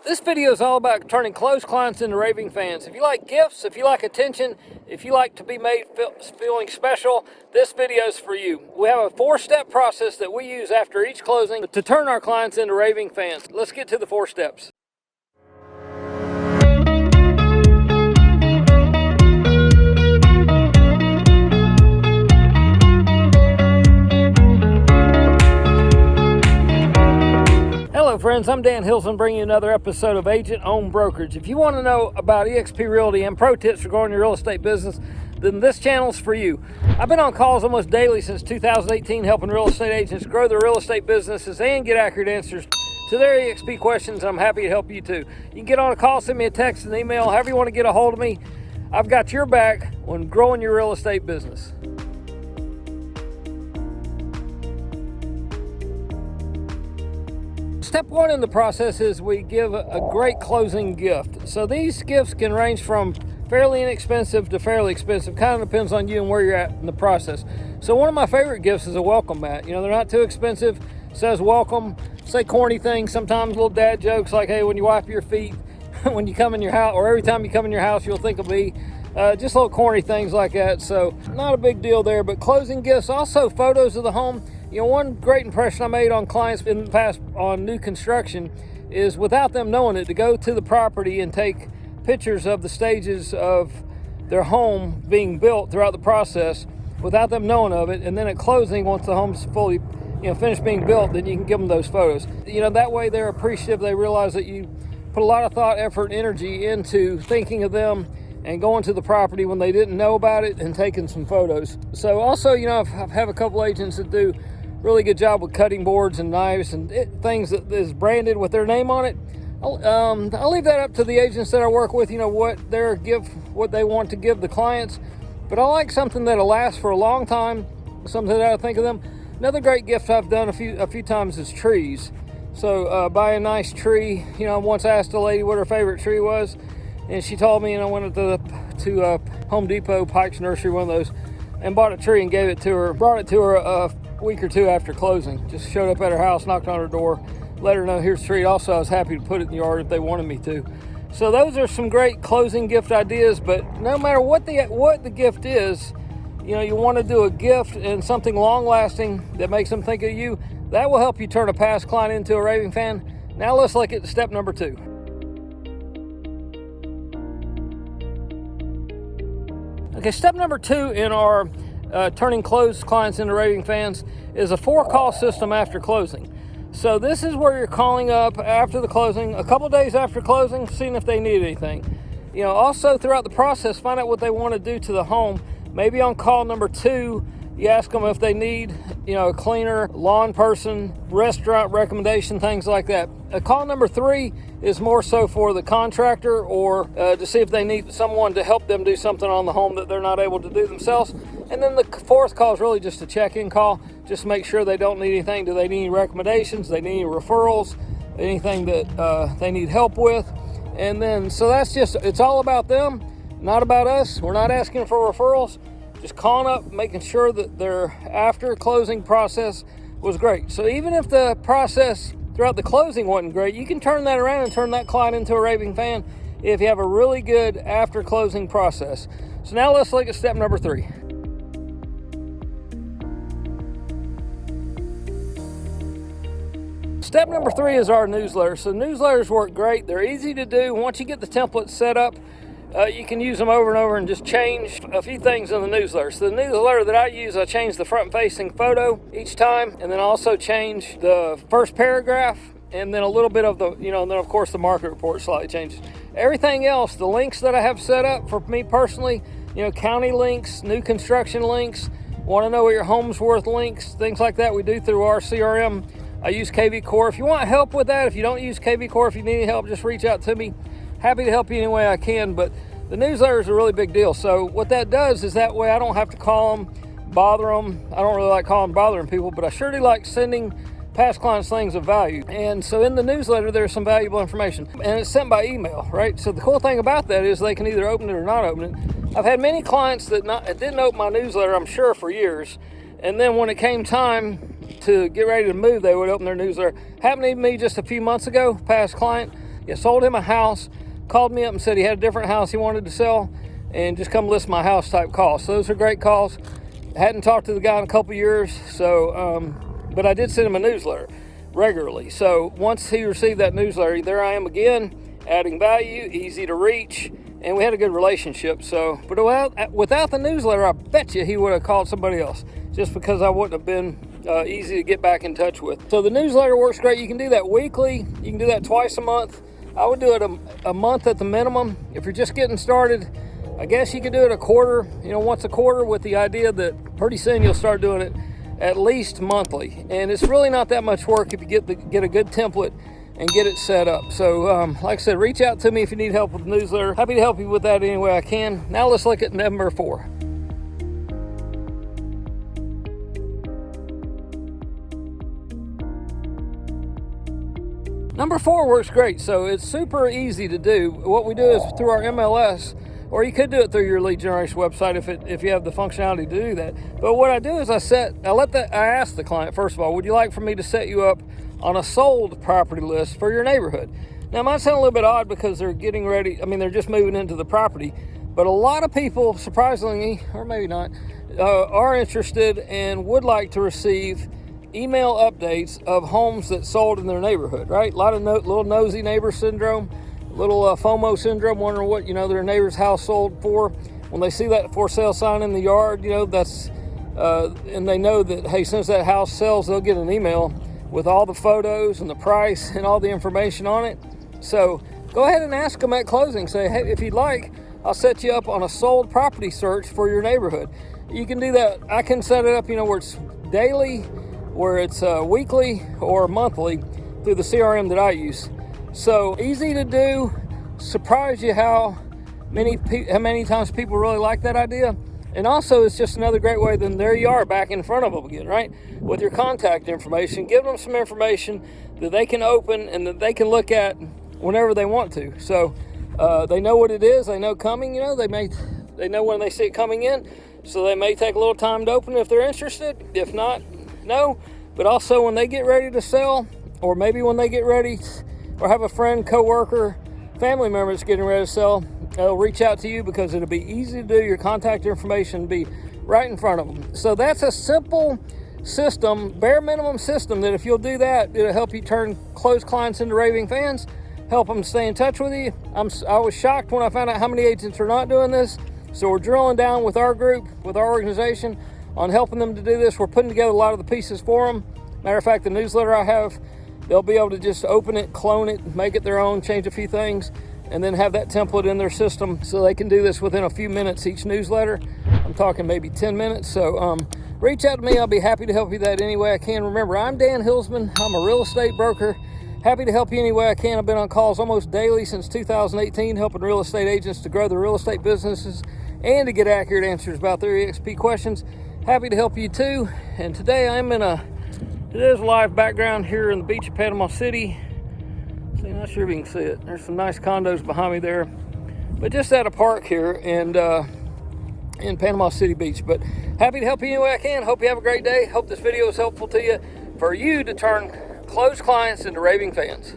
This video is all about turning closed clients into raving fans. If you like gifts, if you like attention, if you like to be made feeling special, this video is for you. We have a 4-step process that we use after each closing to turn our clients into raving fans. Let's get to the 4 steps. Hello friends, I'm Dan Hilsman bringing you another episode of Agent-Owned Brokerage. If you want to know about eXp Realty and pro tips regarding your real estate business, then this channel is for you. I've been on calls almost daily since 2018 helping real estate agents grow their real estate businesses and get accurate answers to their eXp questions, and I'm happy to help you too. You can get on a call, send me a text, an email, however you want to get a hold of me. I've got your back when growing your real estate business. Step 1 in the process is we give a great closing gift. So these gifts can range from fairly inexpensive to fairly expensive. Kind of depends on you and where you're at in the process. So one of my favorite gifts is a welcome mat. You know, they're not too expensive. It says welcome. Say corny things, sometimes little dad jokes like, hey, when you wipe your feet, when you come in your house, or every time you come in your house, you'll think of me. Just little corny things like that. So not a big deal there, but closing gifts, also photos of the home. You know, one great impression I made on clients in the past on new construction is, without them knowing it, to go to the property and take pictures of the stages of their home being built throughout the process without them knowing of it. And then at closing, once the home's fully, finished being built, then you can give them those photos. That way they're appreciative. They realize that you put a lot of thought, effort, and energy into thinking of them and going to the property when they didn't know about it and taking some photos. So also, I have a couple agents that do really good job with cutting boards and knives and things that is branded with their name on it. I'll leave that up to the agents that I work with, what they want to give the clients. But I like something that'll last for a long time, something that I think of them. Another great gift I've done a few times is trees. So buy a nice tree. I once asked a lady what her favorite tree was, and she told me, and I went to Home Depot, Pike's Nursery, one of those, and bought a tree and gave it to her. Brought it to her a week or two after closing. Just showed up at her house, knocked on her door, let her know here's the tree. Also, I was happy to put it in the yard if they wanted me to. So those are some great closing gift ideas. But no matter what the gift is, you want to do a gift and something long lasting that makes them think of you. That will help you turn a past client into a raving fan. Now let's look at step number 2. Okay, step number 2 in our turning closed clients into raving fans is a 4-call system after closing. So this is where you're calling up after the closing, a couple days after cleasing, seeing if they need anything. Also throughout the process, find out what they want to do to the home. Maybe on call number 2, you ask them if they need, a cleaner, lawn person, restaurant recommendation, things like that. Call number 3 is more so for the contractor or to see if they need someone to help them do something on the home that they're not able to do themselves. And then the 4th call is really just a check-in call, just make sure they don't need anything. Do they need any recommendations? Do they need any referrals? Anything that they need help with? And then, so that's just, it's all about them, not about us. We're not asking for referrals. Just calling up, making sure that their after closing process was great. So even if the process throughout the closing wasn't great, you can turn that around and turn that client into a raving fan if you have a really good after closing process. So now let's look at step number 3. Step number 3 is our newsletter. So newsletters work great. They're easy to do. Once you get the template set up, you can use them over and over and just change a few things in the newsletter. So the newsletter that I use, I change the front-facing photo each time, and then also change the first paragraph, and then a little bit of the, and then of course the market report slightly changes. Everything else, the links that I have set up for me personally, county links, new construction links, want to know what your home's worth links, things like that we do through our CRM. I use KV Core. If you want help with that, if you don't use KV Core, if you need any help, just reach out to me. Happy to help you any way I can, but the newsletter is a really big deal. So what that does is that way I don't have to call them, bother them. I don't really like calling and bothering people, but I sure do like sending past clients things of value. And so in the newsletter, there's some valuable information, and it's sent by email, right? So the cool thing about that is they can either open it or not open it. I've had many clients that didn't open my newsletter, I'm sure, for years. And then when it came time to get ready to move, they would open their newsletter. Happened to me just a few months ago, past client. Yeah, sold him a house, called me up and said he had a different house he wanted to sell, and just come list my house type calls. So those are great calls. Hadn't talked to the guy in a couple years, so but I did send him a newsletter regularly. So once he received that newsletter, there I am again, adding value, easy to reach, and we had a good relationship. So, but without the newsletter, I bet you he would have called somebody else, just because I wouldn't have been easy to get back in touch with. So the newsletter works great. You can do that weekly. You can do that twice a month. I would do it a month at the minimum. If you're just getting started, I guess you could do it a quarter, once a quarter, with the idea that pretty soon you'll start doing it at least monthly. And it's really not that much work if you get a good template and get it set up. So like I said, reach out to me if you need help with the newsletter. Happy to help you with that any way I can. Now let's look at number 4. Number 4 works great. So it's super easy to do. What we do is through our MLS, or you could do it through your lead generation website if you have the functionality to do that. But what I do is I ask the client, first of all, would you like for me to set you up on a sold property list for your neighborhood? Now, it might sound a little bit odd because they're getting ready. They're just moving into the property. But a lot of people, surprisingly, or maybe not, are interested and would like to receive email updates of homes that sold in their neighborhood, right? A lot of little nosy neighbor syndrome, little FOMO syndrome, wondering what their neighbor's house sold for. When they see that for sale sign in the yard, that's and they know that, hey, since that house sells, they'll get an email with all the photos and the price and all the information on it. So go ahead and ask them at closing. Say, hey, if you'd like, I'll set you up on a sold property search for your neighborhood. You can do that. I can set it up, where it's daily, where it's weekly, or monthly through the CRM that I use. So easy to do. Surprise you how many times people really like that idea. And also, it's just another great way. Then there you are, back in front of them again, right? With your contact information, give them some information that they can open and that they can look at whenever they want to. So they know what it is. They know coming. They know when they see it coming in. So they may take a little time to open if they're interested. If not, no. But also, when they get ready to sell, or maybe when they get ready, or have a friend, coworker, family member that's getting ready to sell, they'll reach out to you because it'll be easy to do. Your contact information will be right in front of them. So that's a simple system, bare minimum system, that if you'll do that, it'll help you turn closed clients into raving fans, help them stay in touch with you. I was shocked when I found out how many agents are not doing this. So we're drilling down with our group, with our organization, on helping them to do this. We're putting together a lot of the pieces for them. Matter of fact, the newsletter I have, they'll be able to just open it, clone it, make it their own, change a few things, and then have that template in their system so they can do this within a few minutes each newsletter. I'm talking maybe 10 minutes. So reach out to me. I'll be happy to help you that any way I can. Remember, I'm Dan Hilsman. I'm a real estate broker. Happy to help you any way I can. I've been on calls almost daily since 2018, helping real estate agents to grow their real estate businesses and to get accurate answers about their EXP questions. Happy to help you too. And today there's a live background here in the beach of Panama City. See, not sure if you can see it. There's some nice condos behind me there, but just at a park here and in Panama City Beach. But happy to help you any way I can. Hope you have a great day. Hope this video is helpful to you for you to turn closed clients into raving fans.